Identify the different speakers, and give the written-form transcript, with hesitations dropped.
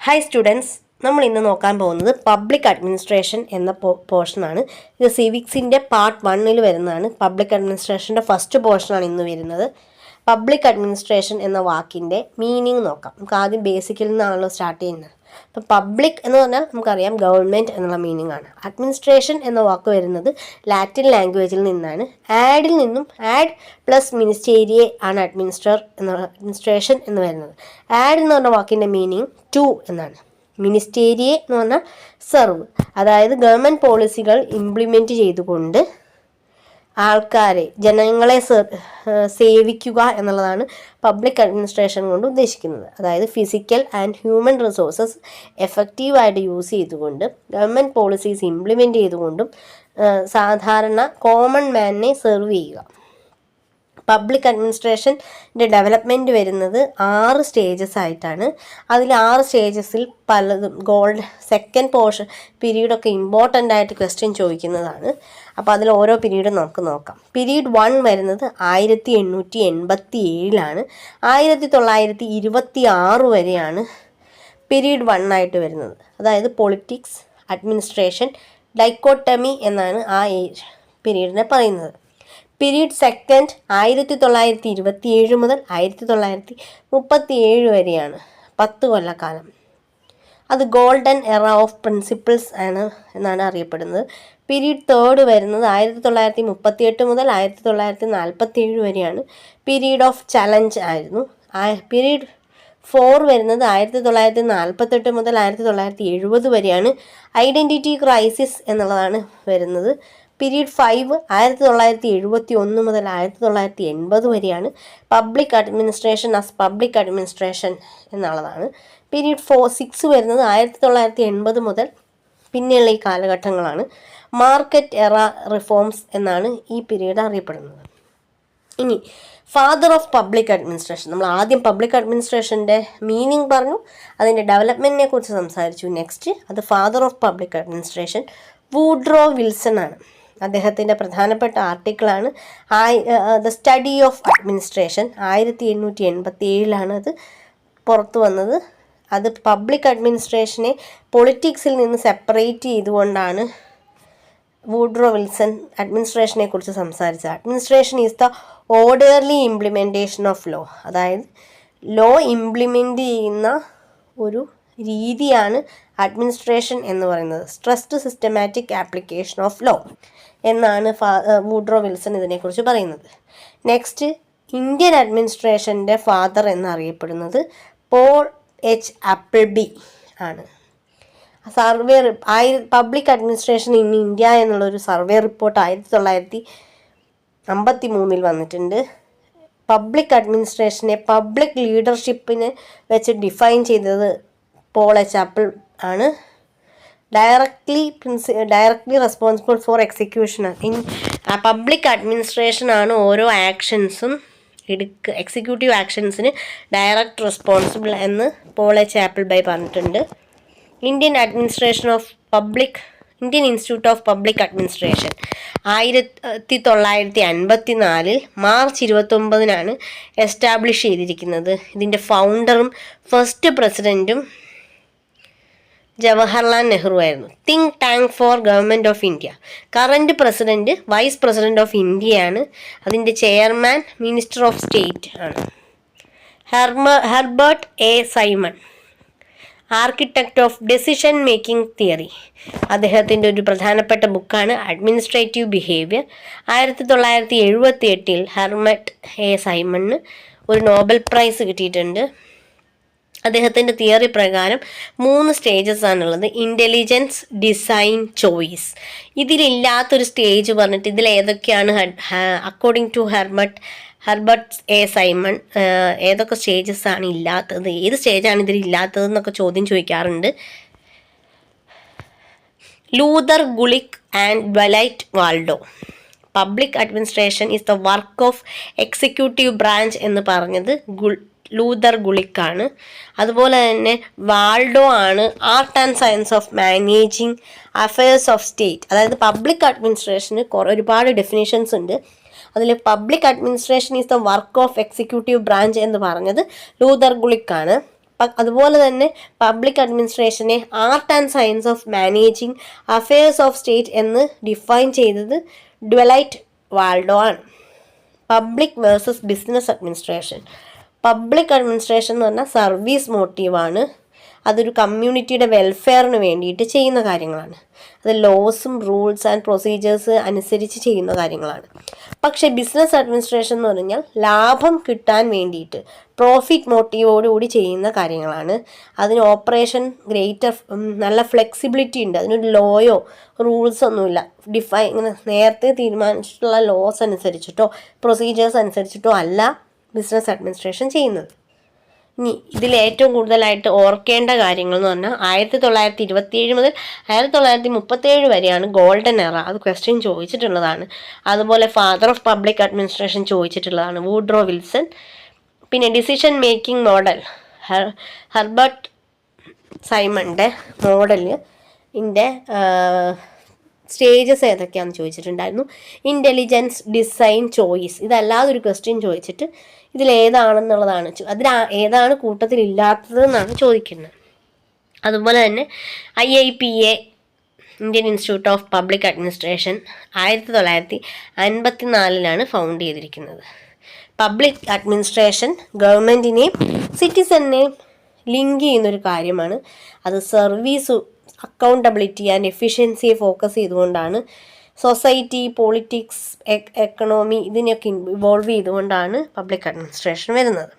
Speaker 1: Hi students, നമ്മൾ ഇന്ന് നോക്കാൻ പോകുന്നത് പബ്ലിക് അഡ്മിനിസ്ട്രേഷൻ എന്ന പോർഷനാണ്. ഇത് സിവിക്സിൻ്റെ പാർട്ട് 1 വരുന്നതാണ്. പബ്ലിക് അഡ്മിനിസ്ട്രേഷൻ്റെ ഫസ്റ്റ് പോർഷനാണ് ഇന്ന് വരുന്നത്. പബ്ലിക് അഡ്മിനിസ്ട്രേഷൻ എന്ന വാക്കിൻ്റെ മീനിങ് നോക്കാം. നമുക്ക് ആദ്യം ബേസിക്കിൽ നിന്നാണല്ലോ സ്റ്റാർട്ട് ചെയ്യുന്നത്. അപ്പോൾ പബ്ലിക് എന്ന് പറഞ്ഞാൽ നമുക്കറിയാം ഗവൺമെൻറ് എന്നുള്ള മീനിങ് ആണ്. അഡ്മിനിസ്ട്രേഷൻ എന്ന വാക്ക് വരുന്നത് ലാറ്റിൻ ലാംഗ്വേജിൽ നിന്നാണ്. ആഡിൽ നിന്നും ആഡ് പ്ലസ് മിനിസ്റ്റേരിയെ ആണ് അഡ്മിനിസ്ട്രേഷൻ എന്ന് വരുന്നത്. ആഡ് എന്ന് പറഞ്ഞ വാക്കിൻ്റെ മീനിങ് ടു എന്നാണ്. മിനിസ്റ്റേരിയെ എന്ന് പറഞ്ഞാൽ സെർവ്, അതായത് ഗവൺമെൻറ് പോളിസികൾ ഇംപ്ലിമെൻറ്റ് ചെയ്തുകൊണ്ട് ആൾക്കാരെ, ജനങ്ങളെ സേവിക്കുക എന്നുള്ളതാണ് പബ്ലിക് അഡ്മിനിസ്ട്രേഷൻ കൊണ്ട് ഉദ്ദേശിക്കുന്നത്. അതായത് ഫിസിക്കൽ ആൻഡ് ഹ്യൂമൻ റിസോഴ്സസ് എഫക്റ്റീവായിട്ട് യൂസ് ചെയ്തുകൊണ്ട് ഗവൺമെൻറ് പോളിസീസ് ഇംപ്ലിമെൻറ്റ് ചെയ്തുകൊണ്ടും സാധാരണ കോമൺ മാനിനെ സെർവ് ചെയ്യുക. പബ്ലിക് അഡ്മിനിസ്ട്രേഷൻ്റെ ഡെവലപ്മെൻറ്റ് വരുന്നത് 6 സ്റ്റേജസ് ആയിട്ടാണ്. അതിൽ 6 സ്റ്റേജസിൽ പലതും സെക്കൻഡ് പോർഷൻ പീരീഡൊക്കെ ഇമ്പോർട്ടൻ്റ് ആയിട്ട് ക്വസ്റ്റ്യൻ ചോദിക്കുന്നതാണ്. അപ്പോൾ അതിൽ ഓരോ പീരീഡും നമുക്ക് നോക്കാം. പീരീഡ് 1 വരുന്നത് 1887 1926 വരെയാണ് പീരീഡ് 1 ആയിട്ട് വരുന്നത്. അതായത് പൊളിറ്റിക്സ്, അഡ്മിനിസ്ട്രേഷൻ, ഡൈക്കോട്ടമി എന്നാണ് ആ പീരീഡിനെ പറയുന്നത്. പീരീഡ് സെക്കൻഡ് 1927 മുതൽ 1937 വരെയാണ്, 10 കൊല്ലക്കാലം. അത് ഗോൾഡൻ എറ ഓഫ് പ്രിൻസിപ്പിൾസ് എന്നാണ് അറിയപ്പെടുന്നത്. പീരീഡ് തേർഡ് വരുന്നത് 1938 മുതൽ 1947 വരെയാണ്, പീരീഡ് ഓഫ് ചലഞ്ച് ആയിരുന്നു. പീരീഡ് 4 വരുന്നത് 1948 മുതൽ 1970 വരെയാണ്, ഐഡൻറ്റിറ്റി ക്രൈസിസ് എന്നുള്ളതാണ് വരുന്നത്. പീരീഡ് 5 1971 മുതൽ 1980 വരെയാണ്, പബ്ലിക് അഡ്മിനിസ്ട്രേഷൻ പബ്ലിക് അഡ്മിനിസ്ട്രേഷൻ എന്നുള്ളതാണ്. പീരീഡ് 6 വരുന്നത് 1980 മുതൽ പിന്നെയുള്ള ഈ കാലഘട്ടങ്ങളാണ്. മാർക്കറ്റ് എറ റിഫോംസ് എന്നാണ് ഈ പീരീഡ് അറിയപ്പെടുന്നത്. ഇനി ഫാദർ ഓഫ് പബ്ലിക് അഡ്മിനിസ്ട്രേഷൻ, നമ്മൾ ആദ്യം പബ്ലിക് അഡ്മിനിസ്ട്രേഷൻ്റെ മീനിങ് പറഞ്ഞു, അതിൻ്റെ ഡെവലപ്മെൻറ്റിനെ കുറിച്ച് സംസാരിച്ചു. നെക്സ്റ്റ് അത് father of public administration Woodrow Wilson ആണ്. അദ്ദേഹത്തിൻ്റെ പ്രധാനപ്പെട്ട ആർട്ടിക്കിളാണ് ദ സ്റ്റഡി ഓഫ് അഡ്മിനിസ്ട്രേഷൻ. 1887 അത് പുറത്തു വന്നത്. അത് പബ്ലിക് അഡ്മിനിസ്ട്രേഷനെ പൊളിറ്റിക്സിൽ നിന്ന് സെപ്പറേറ്റ് ചെയ്തുകൊണ്ടാണ് വൂഡ്രോ വിൽസൺ അഡ്മിനിസ്ട്രേഷനെ കുറിച്ച് സംസാരിച്ചത്. Administration is the orderly implementation of law, അതായത് ലോ ഇംപ്ലിമെൻ്റ് ചെയ്യുന്ന ഒരു രീതിയാണ് അഡ്മിനിസ്ട്രേഷൻ എന്ന് പറയുന്നത്. Stressed systematic application of law എന്നാണ് വൂഡ്രോ വിൽസൺ ഇതിനെക്കുറിച്ച് പറയുന്നത്. നെക്സ്റ്റ് ഇന്ത്യൻ അഡ്മിനിസ്ട്രേഷൻ്റെ ഫാദർ എന്നറിയപ്പെടുന്നത് പോൾ എച്ച് ആപ്പിൾബി ആണ്. പബ്ലിക് അഡ്മിനിസ്ട്രേഷൻ ഇൻ ഇന്ത്യ എന്നുള്ളൊരു സർവേ റിപ്പോർട്ട് 1953 വന്നിട്ടുണ്ട്. പബ്ലിക് അഡ്മിനിസ്ട്രേഷനെ പബ്ലിക് ലീഡർഷിപ്പിനെ വെച്ച് ഡിഫൈൻ ചെയ്തത് പോൾ എച്ച് ആപ്പിൾ ആണ്. Directly responsible for execution. Public അഡ്മിനിസ്ട്രേഷനാണ് ഓരോ ആക്ഷൻസും എക്സിക്യൂട്ടീവ് ആക്ഷൻസിന് ഡയറക്റ്റ് റെസ്പോൺസിബിൾ എന്ന് പോൾ എച്ച് ആപ്പിൾ ബൈ പറഞ്ഞിട്ടുണ്ട്. Indian institute of public administration 1954 March 29 establish ചെയ്തിരിക്കുന്നത്. ഇതിൻ്റെ ഫൗണ്ടറും ഫസ്റ്റ് പ്രസിഡൻറ്റും ജവഹർലാൽ നെഹ്റു ആയിരുന്നു. Think tank for government of India. Current president vice president of ഇന്ത്യയാണ്. അതിൻ്റെ ചെയർമാൻ മിനിസ്റ്റർ ഓഫ് സ്റ്റേറ്റ് ആണ്. Herbert A Simon, architect of decision making theory. അദ്ദേഹത്തിൻ്റെ ഒരു പ്രധാനപ്പെട്ട ബുക്കാണ് അഡ്മിനിസ്ട്രേറ്റീവ് ബിഹേവിയർ. 1978 ഹെർബർട്ട് എ സൈമണിന് ഒരു നോബൽ പ്രൈസ് കിട്ടിയിട്ടുണ്ട്. അദ്ദേഹത്തിൻ്റെ തിയറി പ്രകാരം 3 സ്റ്റേജസ് ആണുള്ളത്. Intelligence, design, choice. ഇതിലില്ലാത്തൊരു സ്റ്റേജ് പറഞ്ഞിട്ട് ഇതിൽ ഏതൊക്കെയാണ് according to Herbert A Simon ഏതൊക്കെ സ്റ്റേജസ് ആണ് ഇല്ലാത്തത്, ഏത് സ്റ്റേജാണ് ഇതിലില്ലാത്തതെന്നൊക്കെ ചോദ്യം ചോദിക്കാറുണ്ട്. ലൂതർ ഗുളിക് ആൻഡ് ഡ്വലൈറ്റ് Waldo. Public administration is the work of executive branch എന്ന് പറഞ്ഞത് ലൂതർ ഗുളിക്കാണ്. അതുപോലെ തന്നെ വാൾഡോ ആണ് art and science of managing affairs of state. അതായത് പബ്ലിക് അഡ്മിനിസ്ട്രേഷന് ഒരുപാട് ഡെഫിനേഷൻസ് ഉണ്ട്. അതിൽ public administration is the work of executive branch എന്ന് പറഞ്ഞത് ലൂതർ ഗുളിക്കാണ്. അതുപോലെ തന്നെ പബ്ലിക് അഡ്മിനിസ്ട്രേഷനെ art and science of managing affairs of state എന്ന് ഡിഫൈൻ ചെയ്തത് ഡ്വലൈറ്റ് വാൾഡോ ആണ്. Public versus business administration. Public administration എന്ന് പറഞ്ഞാൽ സർവീസ് മോട്ടീവാണ്. അതൊരു കമ്മ്യൂണിറ്റിയുടെ വെൽഫെയറിന് വേണ്ടിയിട്ട് ചെയ്യുന്ന കാര്യങ്ങളാണ്. അത് ലോസും റൂൾസ് ആൻഡ് പ്രൊസീജിയേഴ്സ് അനുസരിച്ച് ചെയ്യുന്ന കാര്യങ്ങളാണ്. പക്ഷേ ബിസിനസ് അഡ്മിനിസ്ട്രേഷൻ എന്ന് പറഞ്ഞാൽ ലാഭം കിട്ടാൻ വേണ്ടിയിട്ട് പ്രോഫിറ്റ് മോട്ടീവോടുകൂടി ചെയ്യുന്ന കാര്യങ്ങളാണ്. അതിന് ഓപ്പറേഷൻ നല്ല ഫ്ലെക്സിബിലിറ്റി ഉണ്ട്. അതിനൊരു ലോയോ റൂൾസ് ഒന്നുമില്ല. ഇങ്ങനെ നേരത്തെ തീരുമാനിച്ചിട്ടുള്ള ലോസ് അനുസരിച്ചിട്ടോ പ്രൊസീജിയേഴ്സ് അനുസരിച്ചിട്ടോ അല്ല ബിസിനസ് അഡ്മിനിസ്ട്രേഷൻ ചെയ്യുന്നത്. ഇനി ഇതിൽ ഏറ്റവും കൂടുതലായിട്ട് ഓർക്കേണ്ട കാര്യങ്ങൾ എന്ന് പറഞ്ഞാൽ 1927 മുതൽ 1937 വരെയാണ് ഗോൾഡൻ എറ. അത് ക്വസ്റ്റ്യൻ ചോദിച്ചിട്ടുള്ളതാണ്. അതുപോലെ ഫാദർ ഓഫ് പബ്ലിക് അഡ്മിനിസ്ട്രേഷൻ ചോദിച്ചിട്ടുള്ളതാണ് വൂഡ്രോ വിൽസൺ. പിന്നെ ഡിസിഷൻ മേക്കിംഗ് മോഡൽ ഹെർബർട്ട് സൈമണിൻ്റെ മോഡലിൻ്റെ സ്റ്റേജസ് ഏതൊക്കെയാണെന്ന് ചോദിച്ചിട്ടുണ്ടായിരുന്നു. Intelligence, design, choice. ഇതല്ലാതൊരു ക്വസ്റ്റ്യൻ ചോദിച്ചിട്ട് ഇതിലേതാണെന്നുള്ളതാണ് ഏതാണ് കൂട്ടത്തിലില്ലാത്തത് എന്നാണ് ചോദിക്കുന്നത്. അതുപോലെ തന്നെ IIPA Indian institute of public administration 1954 found ചെയ്തിരിക്കുന്നത്. പബ്ലിക് അഡ്മിനിസ്ട്രേഷൻ ഗവൺമെൻറ്റിനെയും സിറ്റിസണിനെയും ലിങ്ക് ചെയ്യുന്നൊരു കാര്യമാണ്. അത് സർവീസ്, അക്കൗണ്ടബിലിറ്റി ആൻഡ് എഫിഷ്യൻസിയെ ഫോക്കസ് ചെയ്തുകൊണ്ടാണ്. സൊസൈറ്റി, പൊളിറ്റിക്സ്, എക്കണോമി ഇതിനെയൊക്കെ ഇൻവോൾവ് ചെയ്തുകൊണ്ടാണ് പബ്ലിക് അഡ്മിനിസ്ട്രേഷൻ വരുന്നത്.